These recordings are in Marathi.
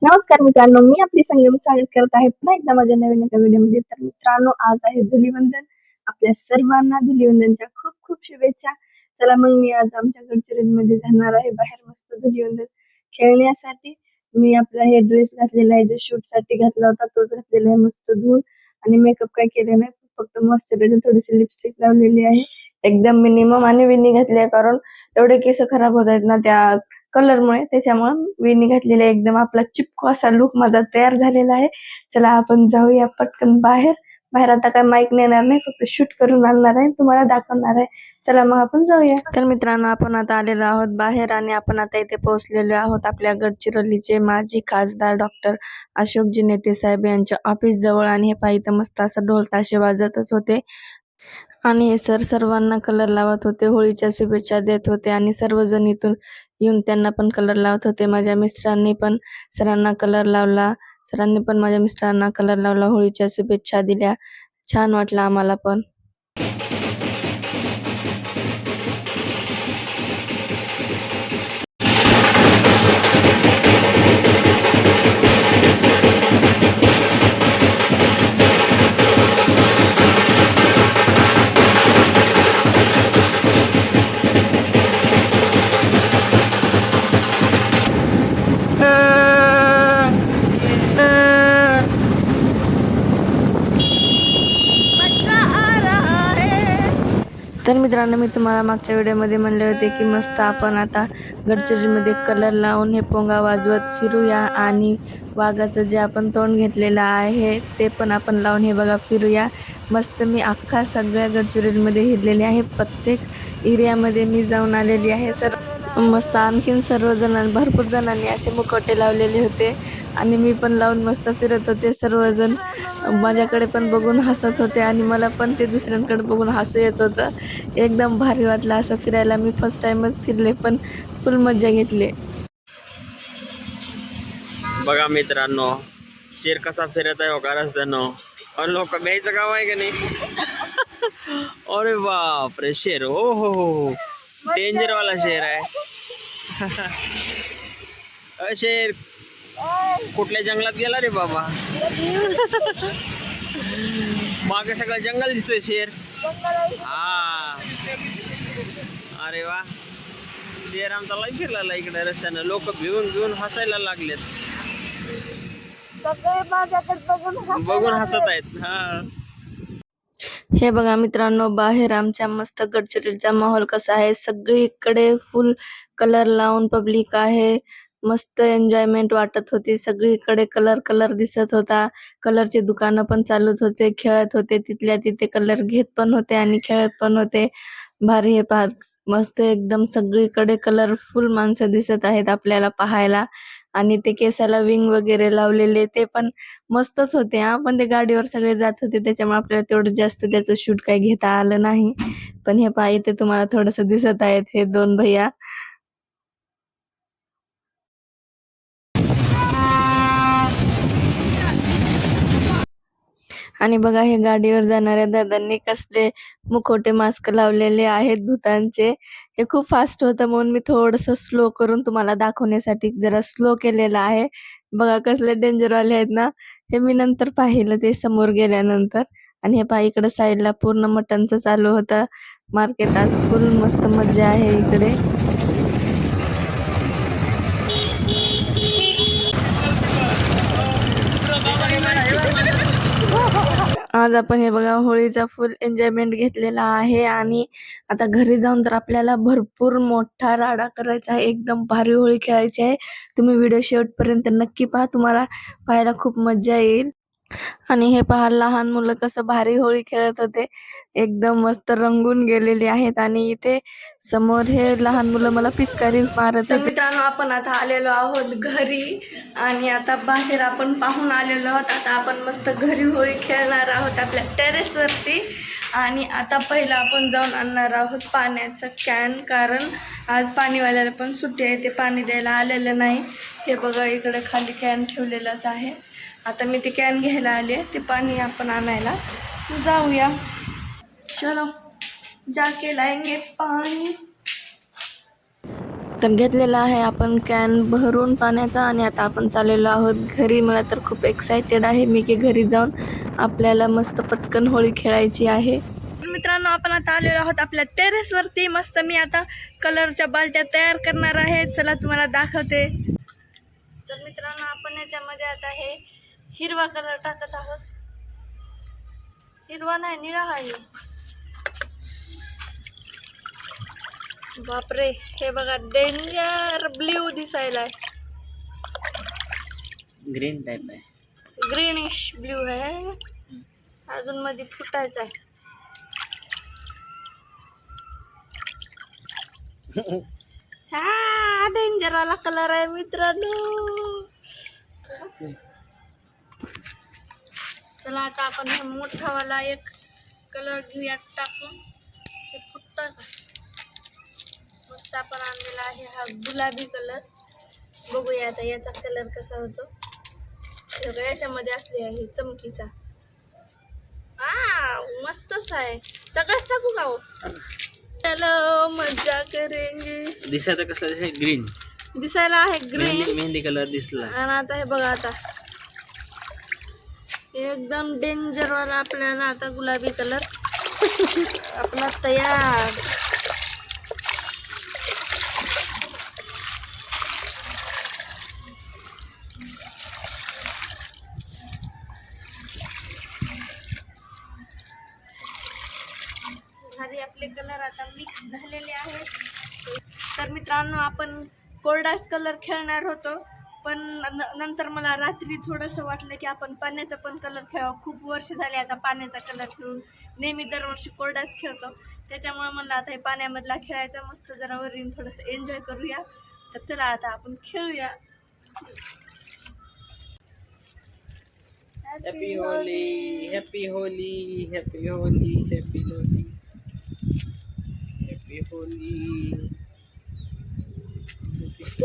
नमस्कार मित्रांनो, मी आपली संगम स्वागत करत आहे पुन्हा एकदा माझ्या नवीन एका व्हिडिओमध्ये. तर मित्रांनो, आज आहे धुलीवंदन. आपल्या सर्वांना धुलीवंदनच्या खूप खूप शुभेच्छा. चला मग मी आज आमच्या गडचिरोलीमध्ये जाणार आहे बाहेर मस्त धुलीवंदन खेळण्यासाठी. मी आपला हे ड्रेस घातलेला आहे, जो शूट साठी घातला होता तोच घातलेला आहे मस्त धुवून. आणि मेकअप काय केले नाही, फक्त मॉइश्चरायझर थोडीशी लिपस्टिक लावलेली आहे एकदम मिनिमम. आणि वेणी घातली आहे कारण एवढे केस खराब होत आहेत ना त्या कलरमुळे, त्याच्यामुळे वेणी घातलेली आहे. एकदम आपला चिपको असा लुक माझा तयार झालेला आहे. चला आपण जाऊया पटकन बाहेर. बाहेर आता काय माईक नेणार नाही, फक्त शूट करून आणणार आहे, तुम्हाला दाखवणार आहे. चला मग आपण जाऊया. तर मित्रांनो, आपण आता आलेलो आहोत बाहेर आणि आपण आता इथे पोहोचलेलो आहोत आपल्या गडचिरोलीचे माजी खासदार डॉक्टर अशोकजी नेते साहेब यांच्या ऑफिस जवळ. आणि हे पाहिजे मस्त असं ढोल ताशे वाजतच होते आणि हे सर सर्वांना कलर लावत होते, होळीच्या शुभेच्छा देत होते आणि सर्वजण इथून येऊन त्यांना पण कलर लावत होते. माझ्या मिस्टरांनी पण सरांना कलर लावला, सरांनी पण माझ्या मिस्टरांना कलर लावला, होळीच्या शुभेच्छा दिल्या. छान वाटलं आम्हाला पण. तर मित्रांनो, मी तुम्हाला मागच्या व्हिडिओमध्ये म्हणले होते की मस्त आपण आता गडचिरोलीमध्ये कलर लावून हे पोंगा वाजवत फिरूया आणि वाघाचं जे आपण तोंड घेतलेलं आहे ते पण आपण लावून हे बघा फिरूया. मस्त मी अख्खा सगळ्या गडचिरोलीमध्ये हिरलेली आहे, प्रत्येक एरियामध्ये मी जाऊन आलेली आहे. सर मस्त आणखीन सर्वजण भरपूर जणांनी असे मुखवटे लावलेले होते आणि मी पण लावून मस्त फिरत होते. सर्वजण माझ्याकडे पण बघून हसत होते आणि मला पण ते दुसऱ्यांकडे बघून हसू येत होतं. एकदम भारी वाटलं असं फिरायला. मी फर्स्ट टाइमच फिरले पण फुल मज्जा घेतली. बघा मित्रांनो, शेर कसा फिरत आहे बघा रस्त्यानं. आणि लोक घ्यायचं गाव आहे का नाही. अरे बाप रे, शेर हो डेंजर वाला शेर आहे. शेर कुठल्या जंगलात गेला रे बाबा. मागे सगळं जंगल दिसतोय. शेर हा, अरे वा. शेर आमचा लई फिरला इकडे रस्त्यानं. लोक भिवून हसायला लागलेत, बघून हसत आहेत. हा, हे बघा मित्रांनो, बाहेर आमच्या मस्त गडचिरोलीचा माहोल कसा आहे. सगळीकडे फुल कलर लावून पब्लिक आहे. मस्त एन्जॉयमेंट वाटत होती. सगळीकडे कलर दिसत होता. कलरचे दुकानं पण चालूच होते, खेळत होते, तिथल्या तिथे कलर घेत पण होते आणि खेळत पण होते. भारी हे पाहत मस्त एकदम सगळीकडे कलरफुल माणसं दिसत आहेत आपल्याला पाहायला. आणि ते केसाला विंग वगैरे लावलेले ते पण मस्तच होते. हा, पण ते गाडीवर सगळे जात होते त्याच्यामुळे आपल्याला तेवढं जास्त त्याचं शूट काही घेता आलं नाही. पण हे पहा, इथे तुम्हाला थोडस दिसत आहेत हे दोन भैया. आणि बघा, हे गाडीवर जाणाऱ्या दादांनी कसले मुखवटे मास्क लावलेले आहेत भूतांचे. हे खूप फास्ट होतं म्हणून मी थोडस स्लो करून तुम्हाला दाखवण्यासाठी जरा स्लो केलेलं आहे. बघा कसले डेंजर वाले आहेत ना. हे मी नंतर पाहिलं ते समोर गेल्यानंतर. आणि हे पहा, इकडे साईडला पूर्ण मटनचं चालू होतं मार्केट. आज फुल मस्त मज्जा आहे इकडे. आज आपण हे बघा होळीचा फुल एन्जॉयमेंट घेतलेला आहे. आणि आता घरी जाऊन तर आपल्याला भरपूर मोठा राडा करायचा आहे. एकदम भारी होळी खेळायची आहे. तुम्ही व्हिडिओ शेवटपर्यंत नक्की पहा, तुम्हाला पाहायला खूप मज्जा येईल. आणि हे पहा, लहान मुलं कसं भारी होळी खेळत होते, एकदम मस्त रंगून गेलेली आहेत. आणि इथे समोर हे लहान मुलं मला पिचकारी मारत होते. मित्रांनो, आपण आता आलेलो आहोत घरी आणि आता बाहेर आपण पाहून आलेलो आहोत. आता आपण मस्त घरी होळी खेळणार आहोत आपल्या टेरेसवरती. आणि आता पहिला आपण जाऊन आणणार आहोत पाण्याचं कॅन, कारण आज पाणीवाल्याला पण सुट्टी आहे, ते पाणी द्यायला आलेलं नाही. हे बघा, इकडे खाली कॅन ठेवलेलाच आहे. आता मी ते कॅन घ्यायला आले, ते पाणी आपण आणायला जाऊया. चलो जाके लाएंगे पाणी. तर घेतलेला आहे आपण कॅन भरून पाण्याचा आणि आता आपण चाललेलो आहोत घरी. मला तर खूप एक्सायटेड आहे मी की घरी जाऊन आपल्याला मस्त पटकन होळी खेळायची आहे. मित्रांनो, आपण आता आलेलो आहोत आपल्या टेरेसवरती. मस्त मी आता कलरच्या बालट्या तयार करणार आहे. चला तुम्हाला दाखवते. तर मित्रांनो, आपण याच्यामध्ये आता हे हिरवा कलर टाकत आहोत. हिरवा नाही, निळा आहे. बापरे, हे बघा डेंजर ब्ल्यू दिसायला. ग्रीन टाइप आहे. ग्रीनिश ब्ल्यू आहे. अजून मध्ये फुटायचा आहे. हा डेंजर वाला कलर आहे मित्रांनो. चला आता आपण हे मोठा वाला एक कलर घेऊया टाकून. हे फुटतं का? मस्त आपण आणलेला आहे हा गुलाबी कलर. बघूया आता याचा कलर कसा होतो. याच्यामध्ये असले आहे चमकीचा. मस्तच आहे. सगळंच टाकू का हो? चलो मजा करेंगे. दिसायचं कसं ग्रीन दिसायला आहे ग्रीन. मेहंदी कलर दिसला. आणि आता हे बघा, आता एकदम डेंजर वाला आपल्याला आता गुलाबी कलर आपला तयार. भारी आपले कलर आता मिक्स झालेले आहेत. तर मित्रांनो, आपण कोरडाच कलर खेळणार होतो, पण नंतर मला रात्री थोडंसं वाटलं की आपण पाण्याचा पण कलर खेळावं. खूप वर्ष झाले आता पाण्याचा कलर खेळून. नेहमी दरवर्षी कोरडाच खेळतो, त्याच्यामुळे म्हणलं आता हे पाण्यामधला खेळायचा. मस्त जरा वरून थोडंसं एन्जॉय करूया. तर चला आता आपण खेळूया. Happy Holi, happy Holi, happy Holi, happy Holi, happy Holi,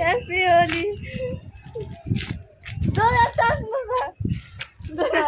happy Holi. डोळ्यात टाक बघा.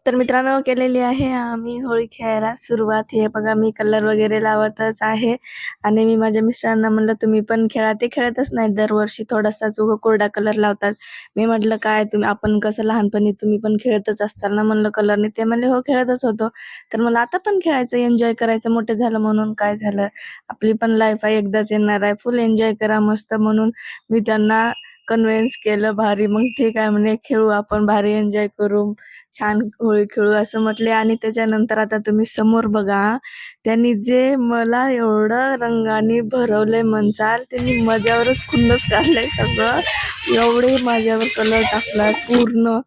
तर मित्रांनो, केलेली आहे आम्ही होळी खेळायला सुरुवात. हे बघा, मी कलर वगैरे लावतच आहे आणि मी माझ्या मिस्टरांना म्हणलं तुम्ही पण खेळा. ते खेळतच नाही, दरवर्षी थोडासा कोरडा कलर लावतात. मी म्हटलं काय तुम्ही, आपण कसं लहानपणी तुम्ही पण खेळतच असताल ना म्हणलं कलरने. ते म्हणले हो खेळतच होतो. तर मला आता पण खेळायचं, एन्जॉय करायचं. मोठे झालं म्हणून काय झालं, आपली पण लाईफ आहे, एकदाच येणार आहे, फुल एन्जॉय करा मस्त. म्हणून मी त्यांना कन्व्हिन्स केलं. भारी, मग ठीक आहे म्हणे, खेळू आपण, भारी एन्जॉय करू, छान होळी खेळू असं म्हटले. आणि त्याच्यानंतर आता तुम्ही समोर बघा, त्यांनी जे मला एवढं रंगाने भरवलंय म्हणचाल, त्यांनी माझ्यावरच खुन्नस काढलंय सगळं. एवढे माझ्यावर कलर टाकलाय पूर्ण,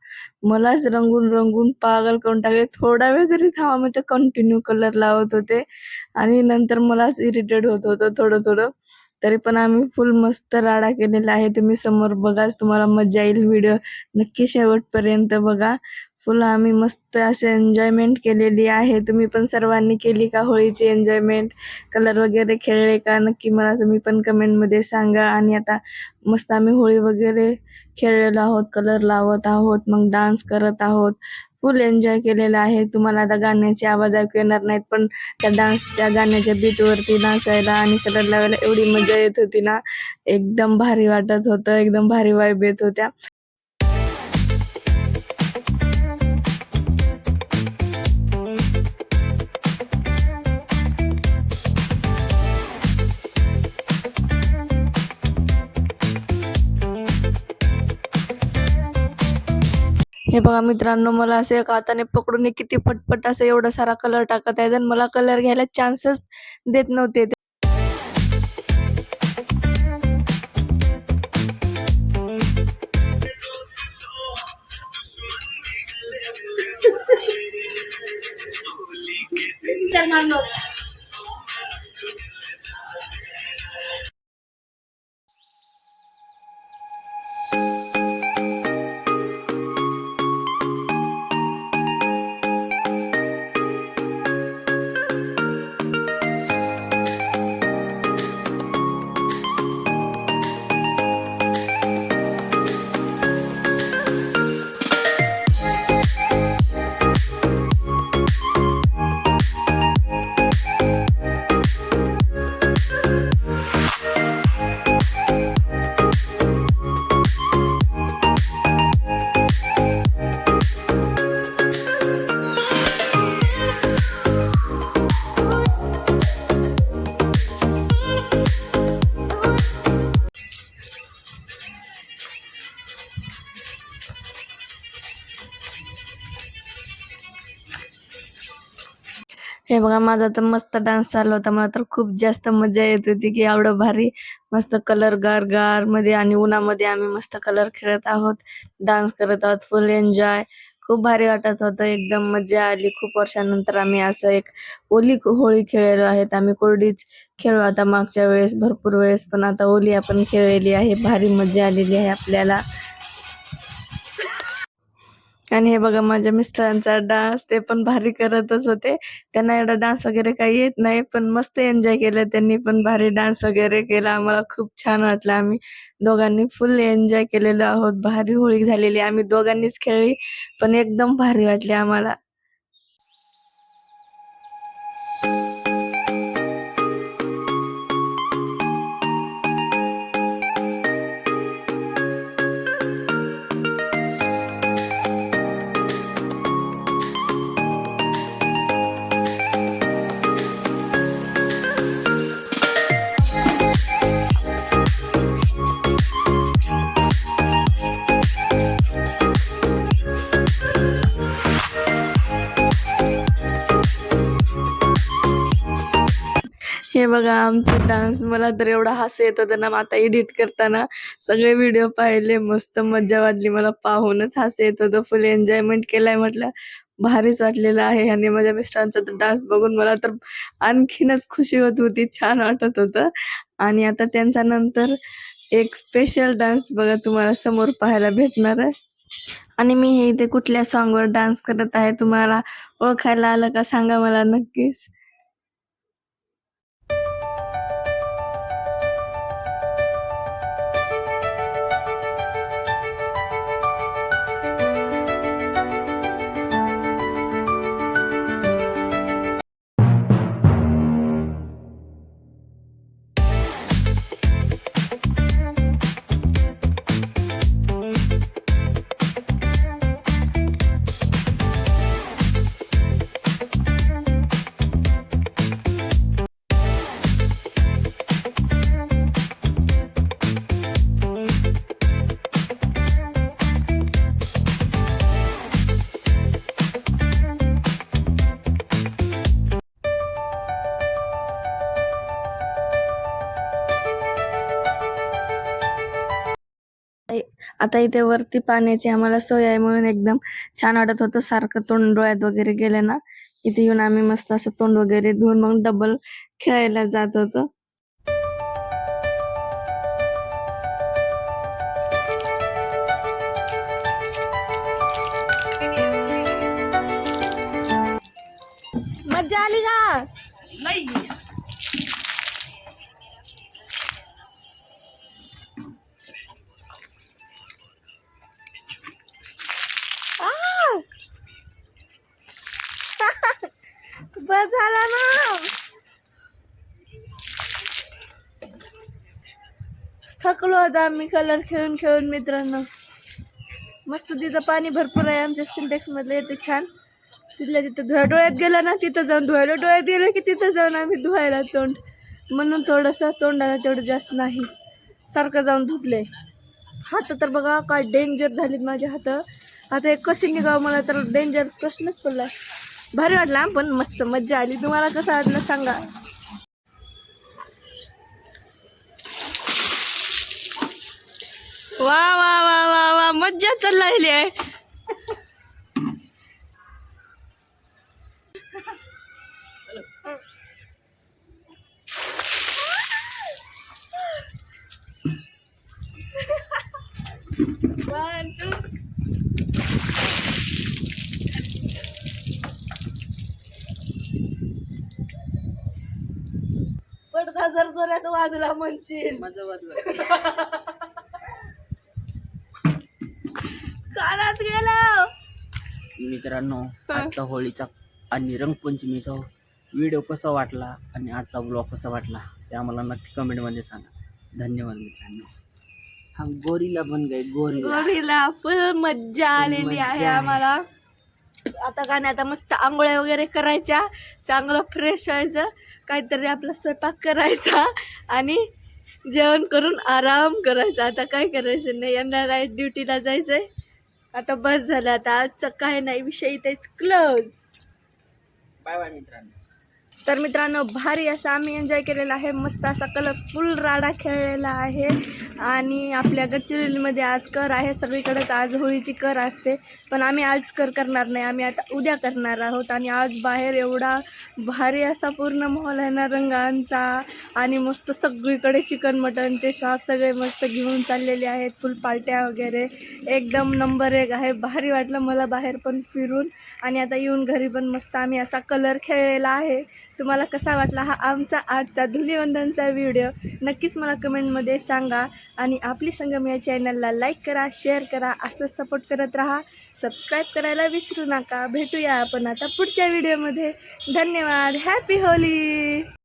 मलाच रंगून रंगून पागल करून टाकले. थोडा वेळ तरी थांबा, मी तर कंटिन्यू कलर लावत होते आणि नंतर मलाच इरिटेट होत होतं थोडं थोडं. तरी पण आम्ही फुल मस्त राडा केलेला आहे. तुम्ही समोर बघाच, तुम्हाला मजा येईल. व्हिडिओ नक्की शेवटपर्यंत बघा. फुल आम्ही मस्त असे एन्जॉयमेंट केलेली आहे. तुम्ही पण सर्वांनी केली का होळीची एन्जॉयमेंट? कलर वगैरे खेळले का? नक्की मला तुम्ही पण कमेंटमध्ये सांगा. आणि आता मस्त आम्ही होळी वगैरे खेळलेलो आहोत, कलर लावत आहोत, मग डान्स करत आहोत. फुल एन्जॉय केलेला आहे. तुम्हाला आता गाण्याचे आवाज ऐकू येणार नाहीत, पण त्या डान्सच्या गाण्याच्या बीटवरती नाचायला आणि कलर लावायला एवढी मजा येत होती ना, एकदम भारी वाटत होतं, एकदम भारी वाईब येत होत्या. हे बघा मित्रांनो, मला असे एका हाताने पकडून किती पटपट असं एवढा सारा कलर टाकत आहेत आणि मला कलर घ्यायला चान्सच देत नव्हते. हे बघा माझा तर मस्त डान्स चालू होता. मला तर खूप जास्त मजा येत होती की एवढं भारी मस्त कलर गार मध्ये आणि उन्हामध्ये आम्ही मस्त कलर खेळत आहोत, डान्स करत आहोत, फुल एन्जॉय. खूप भारी वाटत होतं, एकदम मजा आली. खूप वर्षानंतर आम्ही असं एक होळी खेळलेलो आहेत. आम्ही कोरडीच खेळलो आता मागच्या वेळेस भरपूर वेळेस, पण आता होळी आपण खेळलेली आहे. भारी मजा आलेली आहे आपल्याला. आणि हे बघा माझ्या मिस्टरांचा डान्स, ते पण भारी करतच होते. त्यांना एवढा डान्स वगैरे काही येत नाही, पण मस्त एन्जॉय केलं त्यांनी पण, भारी डान्स वगैरे केला. आम्हाला खूप छान वाटलं. आम्ही दोघांनी फुल एन्जॉय केलेलो आहोत. भारी होळी झालेली. आम्ही दोघांनीच खेळली, पण एकदम भारी वाटली आम्हाला. हे बघा आमचा डान्स, मला तर एवढा हसू येत होतं ना, आता एडिट करताना सगळे व्हिडिओ पाहिले, मस्त मजा वाटली. मला पाहूनच हसू येत होतं. फुल एन्जॉयमेंट केलाय म्हटलं, भारीच वाटलेलं आहे. आणि माझ्या मिस्टरांचा तर डान्स बघून मला तर आणखीनच खुशी होत होती, छान वाटत होतं. आणि आता त्यांचा नंतर एक स्पेशल डान्स बघा तुम्हाला समोर पाहायला भेटणार आहे. आणि मी हे इथे कुठल्या सॉन्गवर डान्स करत आहे, तुम्हाला ओळखायला आलं का सांगा मला नक्कीच. आता इथे वरती पाण्याची आम्हाला सोय आहे म्हणून एकदम छान वाटत होतं. सारखं तोंड डोळ्यात वगैरे गेलं ना, इथे येऊन आम्ही मस्त असं तोंड वगैरे धुवून मग डबल खेळायला जात होतो. मज्जा आली का? बस झाला ना. थकलो होता आम्ही कलर खेळून खेळून मित्रांनो. मस्त तिथं पाणी भरपूर आहे आमच्या सिंटेक्स मधले, येते छान. तिथल्या तिथं डोळ्यात गेला ना, तिथं जाऊन धुवायला, डोळ्यात गेलं की तिथं जाऊन आम्ही धुवायला तोंड. म्हणून थोडंसं तोंडाला तेवढं जास्त नाही, सारखं जाऊन धुतलंय. हात तर बघा काय डेंजर झालीत माझे हात. आता एक कशी निघावं, मला तर डेंजर प्रश्नच पडलाय. भारी वाटला पण मस्त मज्जा आली. तुम्हाला कसं वाटलं सांगा. वा वा वा वा वा, मज्जा चालली आहे. One, two. पडदा जर जोरात वाजला म्हणशील, माझं वाजलं. कानात गेला. मित्रांनो, आजचा होळीचा आणि रंगपंचमीचा व्हिडिओ कसा वाटला आणि आजचा ब्लॉग कसा वाटला ते आम्हाला नक्की कमेंटमध्ये सांगा. धन्यवाद मित्रांनो. हा गोरीला बन गए, गोरीला फुल मज्जा आलेली आहे आम्हाला. आता काय नाही, आता मस्त आंघोळ्या वगैरे करायच्या, चांगलं फ्रेश व्हायचं, काहीतरी आपला स्वयंपाक करायचा आणि जेवण करून आराम करायचा. आता काय करायचं नाही, यांना नाईट ड्युटीला जायचंय. आता बस झालं, आता आजचं काय नाही, विषय तेच क्लोज. बाय बाय मित्रांनो. तर मित्रांनो भारी असा आम्ही एन्जॉय केलेला आहे, मस्त असा कलरफुल राडा खेळलेला आहे. आणि आपल्या गडचिरोलीमध्ये आज कर आहे, सगळीकडेच आज होळीची कर असते, पण आम्ही आज कर करणार नाही, आम्ही आता उद्या करणार आहोत. आणि आज बाहेर एवढा भारी असा पूर्ण माहोल आहे ना रंगांचा, आणि मस्त सगळीकडे चिकन मटनचे शॉप सगळे मस्त घेऊन चाललेले आहेत, फुल पार्ट्या वगैरे एकदम नंबर 1 आहे. भारी वाटलं मला बाहेर पण फिरून. आणि आता येऊन घरी पण मस्त आम्ही असा कलर खेळलेला आहे. तुम्हाला कसा वाटला हा आमचा आजचा धुलीवंदनचा व्हिडिओ नक्कीच मला कमेंटमध्ये सांगा. आणि आपली संगम या चॅनलला लाईक करा, शेअर करा, असं सपोर्ट करत राहा, सबस्क्राईब करायला विसरू नका. भेटूया आपण आता पुढच्या व्हिडिओमध्ये. धन्यवाद. Happy Holy.